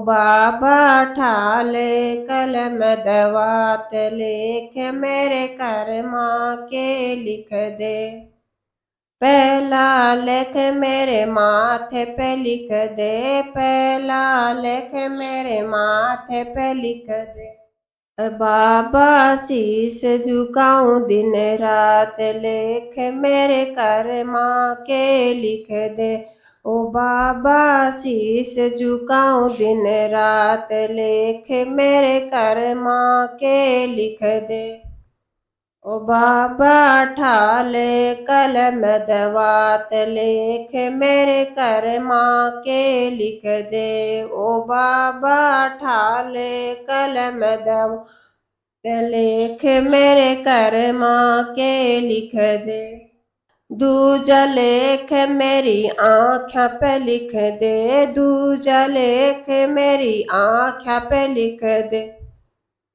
बाबा ठाले कलम दवात लिख मेरे कर्मा के लिख दे। पहला लेख मेरे माथे पे लिख दे, पहला लेख मेरे माथे पे लिख दे। बाबा शीश झुकाऊं दिन रात लेख मेरे कर्मा के लिख दे। ओ बाबा शीश झुकाऊं दिन रात लेख मेरे कर्मा के लिख दे। ओ बाबा ठाले कलम दवात लेख मेरे कर्मा के लिख दे। ओ बाबा ठाले कलम दवात लेख मेरे कर्मा के लिख दे। दूजा लेख मेरी आँखों पे लिख दे, दूजा लेख मेरी आँखों पे लिख दे।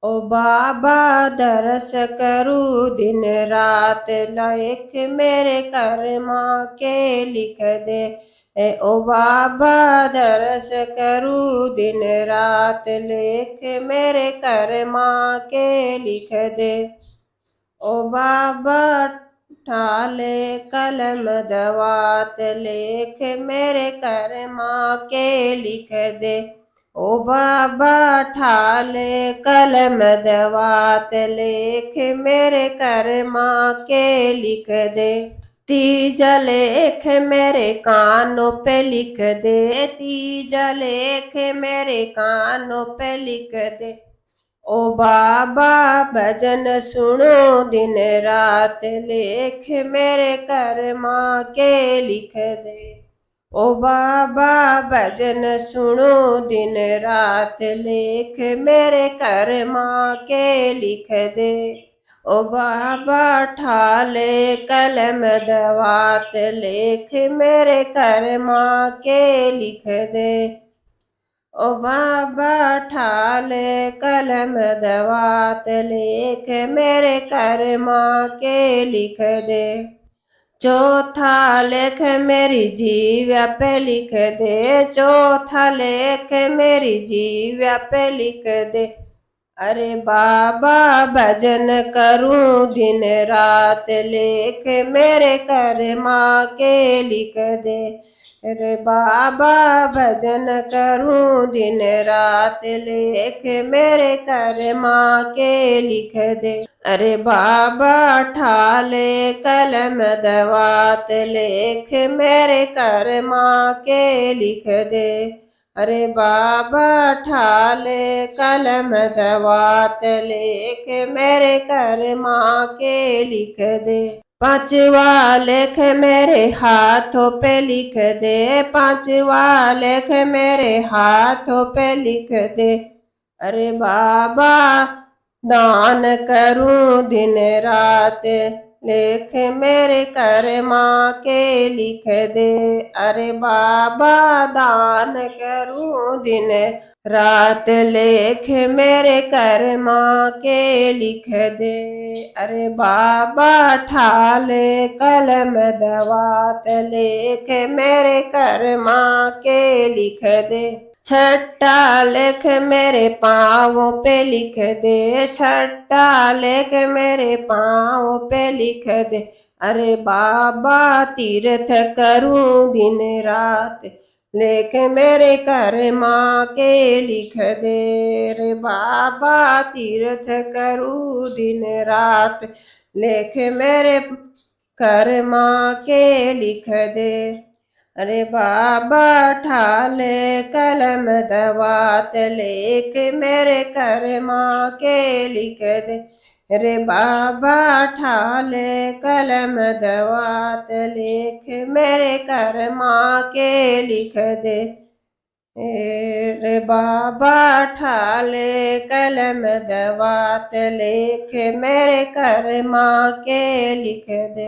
ओ बाबा दरस करूं दिन रात लेख मेरे कर्मा के लिख दे। ओ बाबा दरस करूं दिन रात लेख मेरे कर्मा के लिख दे। ओ बाबा ठाले कलम दवात लेख मेरे कर्मा के लिख दे। ओ बाबा ठाले कलम दवात लेख मेरे कर्मा के लिख दे। तीजा लेख मेरे कानों पे लिख दे, तीजा लेख मेरे कानों पे लिख दे। ओ बाबा भजन सुनो दिन रात लेख मेरे कर्मा के लिख दे। ओ बाबा भजन सुनो दिन रात लेख मेरे कर्मा के लिख दे। ओ बाबा ठाले कलम दवात लेख मेरे कर्मा के लिख दे। ओ बाबा ठाले कलम दवात लेख मेरे कर्मा के लिख दे। चौथा लेख मेरी जीव्या पे लिख दे, चौथा लेख मेरी जीव्या पे लिख दे। अरे बाबा भजन करूं दिन रात लेख मेरे कर्मा के लिख दे। अरे बाबा भजन करूं दिन रात लेख मेरे कर्मा के लिख दे। अरे बाबा ठाले कलम दवात लेख मेरे कर्मा के लिख दे। अरे बाबा ठाले कलम दवात लेख मेरे कर्मा के लिख दे। पांचवा लेख मेरे हाथों पे लिख दे, पांचवा लेख मेरे हाथों पे लिख दे। अरे बाबा दान करूं दिन रात लेख मेरे कर्मा के लिख दे। अरे बाबा दान करूं दिन रात लेख मेरे कर्मा के लिख दे। अरे बाबा ठाले कलम दवात लेख मेरे कर्मा के लिख दे। छठा लेख मेरे पाँवों पे लिख दे, छठा लेख मेरे पाँवों पे लिख दे। अरे बाबा तीर्थ करूं दिन रात लेख मेरे कर्मा के लिख दे। रे बाबा तीर्थ करूं दिन रात लेख मेरे कर्मा के लिख दे। अरे बाबा ठाले कलम दवात लेख मेरे कर्मा के लिख दे। रे बाबा ठाले कलम दवात लेख मेरे कर्मा के लिख दे। रे बाबा ठाले कलम दवात लेख मेरे कर्मा के लिख दे।